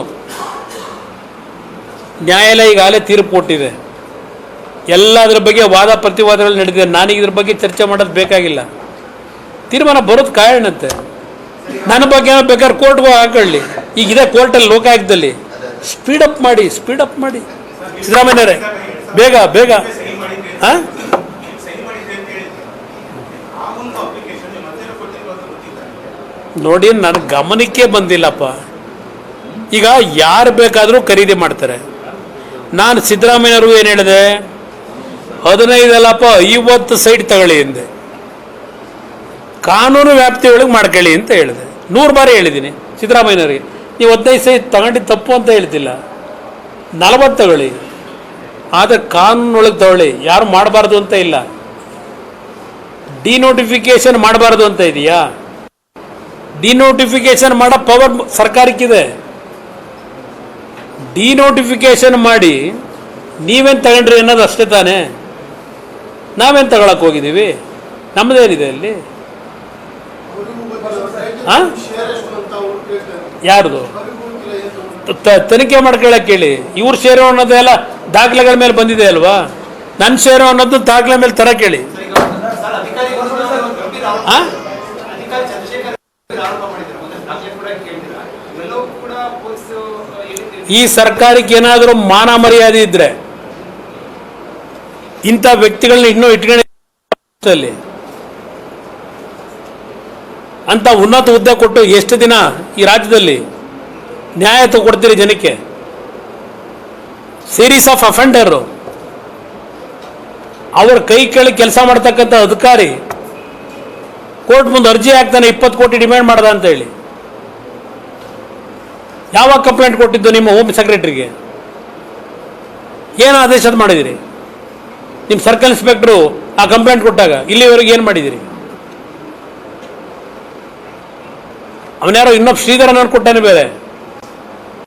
ನ್ಯಾಯಾಲಯ ಈಗಾಗಲೇ ತೀರ್ಪು ಕೊಟ್ಟಿದೆ. ಎಲ್ಲದರ ಬಗ್ಗೆ ವಾದ ಪ್ರತಿವಾದಗಳು ನಡೆದಿದೆ. ನಾನೀಗ ಇದ್ರ ಬಗ್ಗೆ ಚರ್ಚೆ ಮಾಡೋದು ಬೇಕಾಗಿಲ್ಲ. ತೀರ್ಮಾನ ಬರೋದು ಕಾರಣಂತೆ. ನನ್ನ ಬಗ್ಗೆ ಬೇಕಾದ್ರೆ ಕೋರ್ಟ್ಗೂ ಹಾಕೊಳ್ಳಿ. ಈಗ ಇದೆ ಕೋರ್ಟಲ್ಲಿ, ಲೋಕಾಯುಕ್ತದಲ್ಲಿ. ಸ್ಪೀಡಪ್ ಮಾಡಿ ಸಿದ್ದರಾಮಯ್ಯರೇ, ಬೇಗ. ಹಾಂ, ನೋಡಿ, ನನ್ನ ಗಮನಕ್ಕೆ ಬಂದಿಲ್ಲಪ್ಪ. ಈಗ ಯಾರು ಬೇಕಾದರೂ ಖರೀದಿ ಮಾಡ್ತಾರೆ. ನಾನು ಸಿದ್ದರಾಮಯ್ಯವ್ರಿಗೂ ಏನು ಹೇಳಿದೆ? 15 ಅಲ್ಲಪ್ಪ 50 ಸೈಟ್ ತಗೊಳ್ಳಿ ಎಂದೆ. ಕಾನೂನು ವ್ಯಾಪ್ತಿ ಒಳಗೆ ಮಾಡ್ಕೊಳ್ಳಿ ಅಂತ ಹೇಳಿದೆ. 100 ಬಾರಿ ಹೇಳಿದ್ದೀನಿ ಸಿದ್ದರಾಮಯ್ಯವ್ರಿಗೆ. ನೀವು 15 ಸೈಟ್ ತಗೊಂಡಿದ್ದು ತಪ್ಪು ಅಂತ ಹೇಳ್ತಿಲ್ಲ, 40 ತಗೊಳ್ಳಿ, ಆದರೆ ಕಾನೂನೊಳಗೆ ತಗೊಳ್ಳಿ. ಯಾರು ಮಾಡಬಾರ್ದು ಅಂತ ಇಲ್ಲ. ಡಿನೋಟಿಫಿಕೇಶನ್ ಮಾಡಬಾರ್ದು ಅಂತ ಇದೆಯಾ? ಡಿನೋಟಿಫಿಕೇಶನ್ ಮಾಡೋ ಪವರ್ ಸರ್ಕಾರಕ್ಕಿದೆ. ಡಿನೋಟಿಫಿಕೇಶನ್ ಮಾಡಿ ನೀವೇನು ತಗೊಂಡ್ರಿ ಅನ್ನೋದು ಅಷ್ಟೇ ತಾನೇ. ನಾವೇನು ತಗೊಳಕ್ಕೆ ಹೋಗಿದ್ದೀವಿ? ನಮ್ಮದೇನಿದೆ ಅಲ್ಲಿ? ಹಾಂ, ಯಾರ್ದು ತನಿಖೆ ಮಾಡ್ಕೊಳ್ಳೋಕೆ ಹೇಳಿ. ಇವ್ರ ಶೇರು ಅನ್ನೋದೆಲ್ಲ ದಾಖಲೆಗಳ ಮೇಲೆ ಬಂದಿದೆ ಅಲ್ವಾ? ನನ್ನ ಶೇರು ಅನ್ನೋದು ದಾಖಲೆ ಮೇಲೆ ತರ ಕೇಳಿ. ಹಾಂ, ಈ ಸರ್ಕಾರಕ್ಕೆ ಏನಾದರೂ ಮಾನ ಮರ್ಯಾದೆ ಇದ್ರೆ ಇಂಥ ವ್ಯಕ್ತಿಗಳನ್ನ ಇನ್ನೂ ಇಟ್ಕೊಂಡು ಅಂತ ಉನ್ನತ ಹುದ್ದೆ ಕೊಟ್ಟು ಎಷ್ಟು ದಿನ ಈ ರಾಜ್ಯದಲ್ಲಿ ನ್ಯಾಯ ಕೊಡ್ತೀರಿ ಜನಕ್ಕೆ? ಸೀರೀಸ್ ಆಫ್ ಅಫೆಂಡರು, ಅವ್ರ ಕೈ ಕೆಳಗೆ ಕೆಲಸ ಮಾಡ್ತಕ್ಕಂಥ ಅಧಿಕಾರಿ ಕೋರ್ಟ್ ಮುಂದೆ ಅರ್ಜಿ ಹಾಕ್ತಾನೆ 20 ಕೋಟಿ ಡಿಮ್ಯಾಂಡ್ ಮಾಡ್ದ ಅಂತ ಹೇಳಿ. ಯಾವಾಗ ಕಂಪ್ಲೇಂಟ್ ಕೊಟ್ಟಿದ್ದು ನಿಮ್ಮ ಹೋಮ್ ಸೆಕ್ರೆಟರಿಗೆ? ಏನು ಆದೇಶ ಮಾಡಿದಿರಿ? ನಿಮ್ಮ ಸರ್ಕಲ್ ಇನ್ಸ್ಪೆಕ್ಟರು ಆ ಕಂಪ್ಲೇಂಟ್ ಕೊಟ್ಟಾಗ ಇಲ್ಲಿವರೆಗೆ ಏನು ಮಾಡಿದಿರಿ? ಅವನ್ಯಾರೋ ಇನ್ನೊಬ್ಬ ಶ್ರೀಧರನ ಕೊಟ್ಟಾನೆ ಬೇರೆ.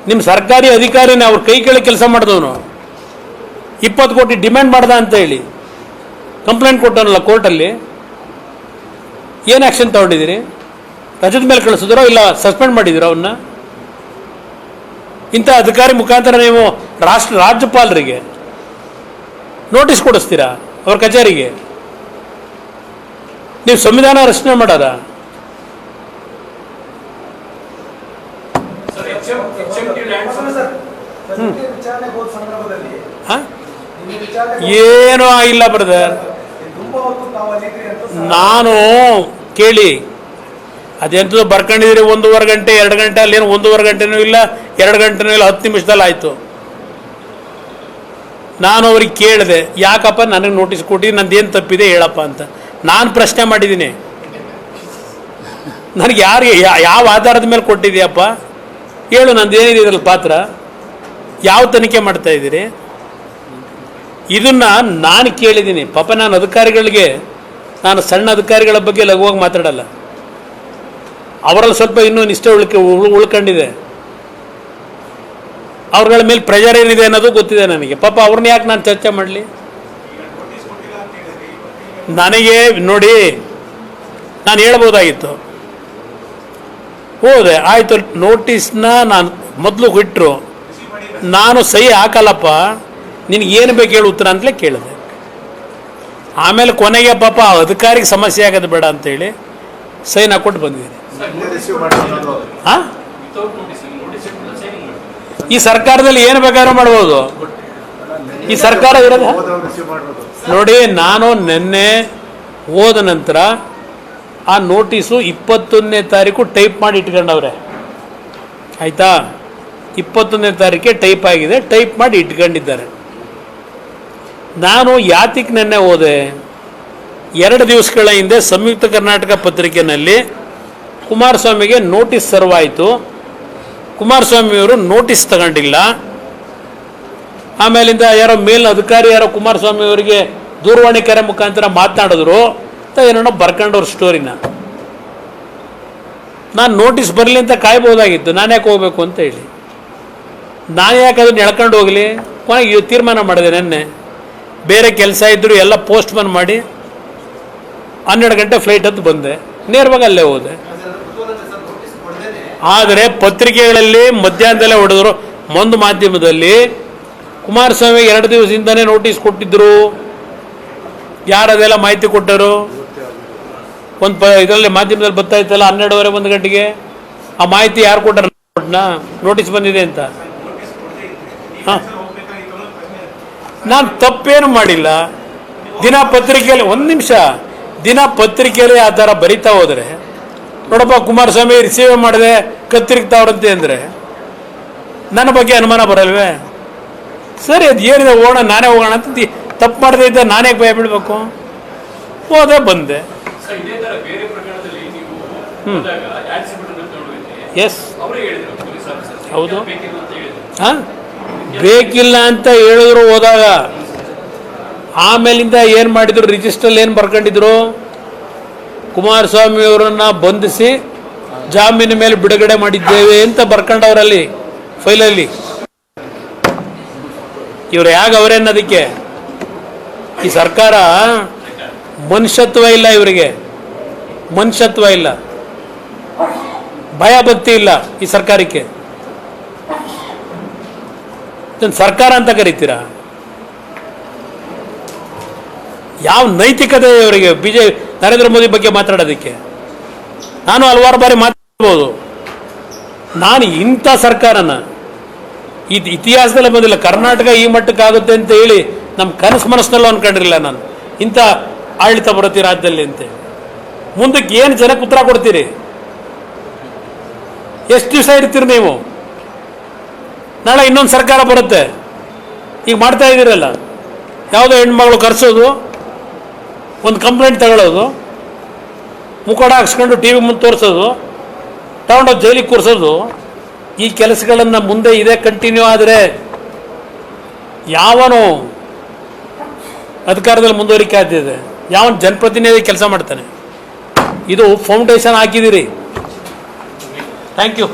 ನಿಮ್ಮ ಸರ್ಕಾರಿ ಅಧಿಕಾರಿನ ಅವ್ರ ಕೈ ಕೆಳಗೆ ಕೆಲಸ ಮಾಡಿದವನು 20 ಕೋಟಿ ಡಿಮ್ಯಾಂಡ್ ಮಾಡ್ದ ಅಂತ ಹೇಳಿ ಕಂಪ್ಲೇಂಟ್ ಕೊಟ್ಟವನಲ್ಲ ಕೋರ್ಟಲ್ಲಿ. ಏನು ಆ್ಯಕ್ಷನ್ ತಗೊಂಡಿದ್ದೀರಿ? ರಜದ ಮೇಲೆ ಕಳಿಸಿದ್ರೋ ಇಲ್ಲ ಸಸ್ಪೆಂಡ್ ಮಾಡಿದಿರೋ ಅವನ್ನ? ಇಂಥ ಅಧಿಕಾರಿ ಮುಖಾಂತರ ನೀವು ರಾಜ್ಯಪಾಲರಿಗೆ ನೋಟಿಸ್ ಕೊಡಿಸ್ತೀರಾ ಅವ್ರ ಕಚೇರಿಗೆ? ನೀವು ಸಂವಿಧಾನ ರಚನೆ ಮಾಡೋದ? ಏನೂ ಆಗಿಲ್ಲ ಬ್ರದರ್. ನಾನು ಕೇಳಿ ಅದೆಂತದ್ದು ಬರ್ಕೊಂಡಿದ್ದೀರಿ 1.5 ಗಂಟೆ 2 ಗಂಟೆ, ಅಲ್ಲೇನು 1.5 ಗಂಟೆನೂ ಇಲ್ಲ 2 ಗಂಟೆನೂ ಇಲ್ಲ, 10 ನಿಮಿಷದಲ್ಲಿ ಆಯಿತು. ನಾನು ಅವ್ರಿಗೆ ಕೇಳಿದೆ, ಯಾಕಪ್ಪ ನನಗೆ ನೋಟಿಸ್ ಕೊಟ್ಟು ನಂದೇನು ತಪ್ಪಿದೆ ಹೇಳಪ್ಪ ಅಂತ. ನಾನು ಪ್ರಶ್ನೆ ಮಾಡಿದ್ದೀನಿ, ನನಗೆ ಯಾವ ಆಧಾರದ ಮೇಲೆ ಕೊಟ್ಟಿದೆಯಪ್ಪ ಹೇಳು, ನಂದೇನಿದೆ ಇದರಲ್ಲಿ ಪಾತ್ರ, ಯಾವ ತನಿಖೆ ಮಾಡ್ತಾ ಇದ್ದೀರಿ? ಇದನ್ನು ನಾನು ಕೇಳಿದ್ದೀನಿ. ಪಾಪ ನಾನು ಅಧಿಕಾರಿಗಳಿಗೆ, ನಾನು ಸಣ್ಣ ಅಧಿಕಾರಿಗಳ ಬಗ್ಗೆ ಲಘುವಾಗಿ ಮಾತಾಡಲ್ಲ, ಅವರಲ್ಲಿ ಸ್ವಲ್ಪ ಇನ್ನೂ ನಿಷ್ಠೆ ಉಳ್ಕೊಂಡಿದೆ, ಅವ್ರಗಳ ಮೇಲೆ ಪ್ರೆಷರ್ ಏನಿದೆ ಅನ್ನೋದು ಗೊತ್ತಿದೆ ನನಗೆ. ಪಾಪ ಅವ್ರನ್ನ ಯಾಕೆ ನಾನು ಚರ್ಚೆ ಮಾಡಲಿ? ನನಗೆ ನೋಡಿ, ನಾನು ಹೇಳ್ಬೋದಾಗಿತ್ತು, ಹೋದೆ ಆಯಿತು, ನೋಟಿಸ್ನ ನಾನು ಮೊದಲು ಬಿಟ್ಟರು, ನಾನು ಸಹಿ ಹಾಕಲ್ಲಪ್ಪ, ನಿನಗೇನು ಬೇಕು ಹೇಳು ಉತ್ತರ ಅಂತಲೇ ಕೇಳಿದೆ. ಆಮೇಲೆ ಕೊನೆಗೆ ಪಾಪ ಅಧಿಕಾರಿಗೆ ಸಮಸ್ಯೆ ಆಗೋದು ಬೇಡ ಅಂತೇಳಿ ಸೈನ್ ಹಾಕ್ಕೊಟ್ಟು ಬಂದಿದ್ದೀನಿ. ಹಾಂ, ಈ ಸರ್ಕಾರದಲ್ಲಿ ಏನು ಬೇಕಾದ್ರೂ ಮಾಡ್ಬೋದು. ಈ ಸರ್ಕಾರ ಇರೋದು ನೋಡಿ, ನಾನು ನಿನ್ನೆ ಹೋದ ನಂತರ ಆ ನೋಟಿಸು 21ನೇ ತಾರೀಕು ಟೈಪ್ ಮಾಡಿ ಇಟ್ಕೊಂಡವ್ರೆ, ಆಯಿತಾ? 21ನೇ ತಾರೀಕೆ ಟೈಪ್ ಆಗಿದೆ, ಟೈಪ್ ಮಾಡಿ ಇಟ್ಕೊಂಡಿದ್ದಾರೆ. ನಾನು ಯಾತಿಗೆ ನೆನ್ನೆ ಹೋದೆ? 2 ದಿವಸಗಳ ಹಿಂದೆ ಸಂಯುಕ್ತ ಕರ್ನಾಟಕ ಪತ್ರಿಕೆಯಲ್ಲಿ ಕುಮಾರಸ್ವಾಮಿಗೆ ನೋಟಿಸ್ ಸರ್ವ್ ಆಯಿತು. ಕುಮಾರಸ್ವಾಮಿಯವರು ನೋಟಿಸ್ ತಗೊಂಡಿಲ್ಲ. ಆಮೇಲಿಂದ ಯಾರೋ ಮೇಲಿನ ಅಧಿಕಾರಿ ಯಾರೋ ಕುಮಾರಸ್ವಾಮಿ ಅವರಿಗೆ ದೂರವಾಣಿ ಕರೆ ಮುಖಾಂತರ ಮಾತನಾಡಿದ್ರು ಅಂತ ಏನೋ ಬರ್ಕೊಂಡವ್ರ ಸ್ಟೋರಿನ. ನಾನು ನೋಟಿಸ್ ಬರಲಿ ಅಂತ ಕಾಯ್ಬೋದಾಗಿತ್ತು, ನಾನು ಯಾಕೆ ಹೋಗ್ಬೇಕು ಅಂತ ಹೇಳಿ. ನಾನು ಯಾಕೆ ಅದನ್ನು ಎಳ್ಕೊಂಡು ಹೋಗಲಿ? ಕೊನೆಗೆ ತೀರ್ಮಾನ ಮಾಡಿದೆ ನೆನ್ನೆ, ಬೇರೆ ಕೆಲಸ ಇದ್ದರೂ ಎಲ್ಲ ಪೋಸ್ಟ್ಮನ್ ಮಾಡಿ 12 ಗಂಟೆ ಫ್ಲೈಟ್ ಹತ್ತು ಬಂದೆ, ನೇರವಾಗಿ ಅಲ್ಲೇ ಹೋದೆ. ಆದರೆ ಪತ್ರಿಕೆಗಳಲ್ಲಿ ಮಧ್ಯಾಹ್ನದಲ್ಲೇ ಹೊಡೆದ್ರು. ಒಂದು ಮಾಧ್ಯಮದಲ್ಲಿ ಕುಮಾರಸ್ವಾಮಿ 2 ದಿವಸದಿಂದನೇ ನೋಟಿಸ್ ಕೊಟ್ಟಿದ್ದರು. ಯಾರದೆಲ್ಲ ಮಾಹಿತಿ ಕೊಟ್ಟರು? ಒಂದು ಇದರಲ್ಲಿ ಮಾಧ್ಯಮದಲ್ಲಿ ಬರ್ತಾ ಇತ್ತಲ್ಲ 12:30 1 ಗಂಟೆಗೆ. ಆ ಮಾಹಿತಿ ಯಾರು ಕೊಟ್ಟರು? ನೋಟಿಸ್ ಬಂದಿದೆ ಅಂತ. ಹಾಂ, ನಾನು ತಪ್ಪೇನು ಮಾಡಿಲ್ಲ. ದಿನ ಪತ್ರಿಕೆಯಲ್ಲಿ, 1 ನಿಮಿಷ, ದಿನ ಪತ್ರಿಕೆಯಲ್ಲಿ ಆ ಥರ ಬರಿತಾ ಹೋದರೆ, ನೋಡಪ್ಪ ಕುಮಾರಸ್ವಾಮಿ ರಿಸೀವ್ ಮಾಡಿದೆ ಕತ್ತಿರಿಗ್ತಾವ್ರಂತೆ ಅಂದರೆ ನನ್ನ ಬಗ್ಗೆ ಅನುಮಾನ ಬರಲ್ವೇ? ಸರಿ, ಅದು ಏನಿದೆ ಹೋಗೋಣ, ನಾನೇ ಹೋಗೋಣ ಅಂತ ತಪ್ಪು ಮಾಡದೇ ಇದ್ದ ನಾನೇ ಭಯ ಬೀಳಬೇಕು? ಹೋದೆ, ಬಂದೆ. ಎಸ್, ಹೌದು. ಹಾಂ, ಬೇಕಿಲ್ಲ ಅಂತ ಹೇಳಿದ್ರು ಹೋದಾಗ. ಆಮೇಲಿಂದ ಏನು ಮಾಡಿದ್ರು? ರಿಜಿಸ್ಟ್ರಲ್ಲಿ ಏನು ಬರ್ಕೊಂಡಿದ್ರು? ಕುಮಾರಸ್ವಾಮಿಯವರನ್ನ ಬಂಧಿಸಿ ಜಾಮೀನು ಮೇಲೆ ಬಿಡುಗಡೆ ಮಾಡಿದ್ದೇವೆ ಅಂತ ಬರ್ಕೊಂಡವರಲ್ಲಿ ಫೈಲಲ್ಲಿ. ಇವ್ರು ಹೇಗೆ ಅವರೇನದಕ್ಕೆ? ಈ ಸರ್ಕಾರ ಮನುಷ್ಯತ್ವ ಇಲ್ಲ, ಇವರಿಗೆ ಮನುಷ್ಯತ್ವ ಇಲ್ಲ, ಭಯ ಭಕ್ತಿ ಇಲ್ಲ ಈ ಸರ್ಕಾರಕ್ಕೆ. ಸರ್ಕಾರ ಅಂತ ಕರಿತೀರಾ? ಯಾವ ನೈತಿಕತೆ ಇವರಿಗೆ? ನರೇಂದ್ರ ಮೋದಿ ಬಗ್ಗೆ ಮಾತಾಡೋದಕ್ಕೆ ನಾನು ಹಲವಾರು ಬಾರಿ ಮಾತಾಡ್ಬೋದು. ನಾನು ಇಂಥ ಸರ್ಕಾರನ ಇತಿಹಾಸದಲ್ಲೇ ಬಂದಿಲ್ಲ. ಕರ್ನಾಟಕ ಈ ಮಟ್ಟಕ್ಕಾಗುತ್ತೆ ಅಂತ ಹೇಳಿ ನಮ್ಮ ಕನಸು ಮನಸ್ಸಿನಲ್ಲೂ ಅನ್ಕೊಂಡಿರಲಿಲ್ಲ ನಾನು. ಇಂಥ ಆಡಳಿತ ಬರುತ್ತೆ ರಾಜ್ಯದಲ್ಲಿ ಅಂತೇಳಿ. ಮುಂದಕ್ಕೆ ಏನು ಜನಕ್ಕೆ ಉತ್ತರ ಕೊಡ್ತೀರಿ? ಎಷ್ಟು ದಿವಸ ಇರ್ತೀರಿ ನೀವು? ನಾಳೆ ಇನ್ನೊಂದು ಸರ್ಕಾರ ಬರುತ್ತೆ. ಈಗ ಮಾಡ್ತಾ ಇದ್ದೀರಲ್ಲ, ಯಾವುದೋ ಹೆಣ್ಮಗಳು ಕರೆಸೋದು, ಒಂದು ಕಂಪ್ಲೇಂಟ್ ತಗೊಳ್ಳೋದು, ಮುಖಡ ಹಾಕ್ಸ್ಕೊಂಡು ಟಿ ವಿ ಮುಂದೆ ತೋರಿಸೋದು, ತಗೊಂಡೋಗಿ ಜೈಲಿಗೆ ಕೂರಿಸೋದು, ಈ ಕೆಲಸಗಳನ್ನು ಮುಂದೆ ಇದೇ ಕಂಟಿನ್ಯೂ ಆದರೆ ಯಾವನು ಅಧಿಕಾರದಲ್ಲಿ ಮುಂದುವರಿಕೆ ಆಗ್ತಿದೆ? ಯಾವನು ಜನಪ್ರತಿನಿಧಿ ಕೆಲಸ ಮಾಡ್ತಾನೆ? ಇದು ಫೌಂಡೇಶನ್ ಹಾಕಿದ್ದೀರಿ. Thank you.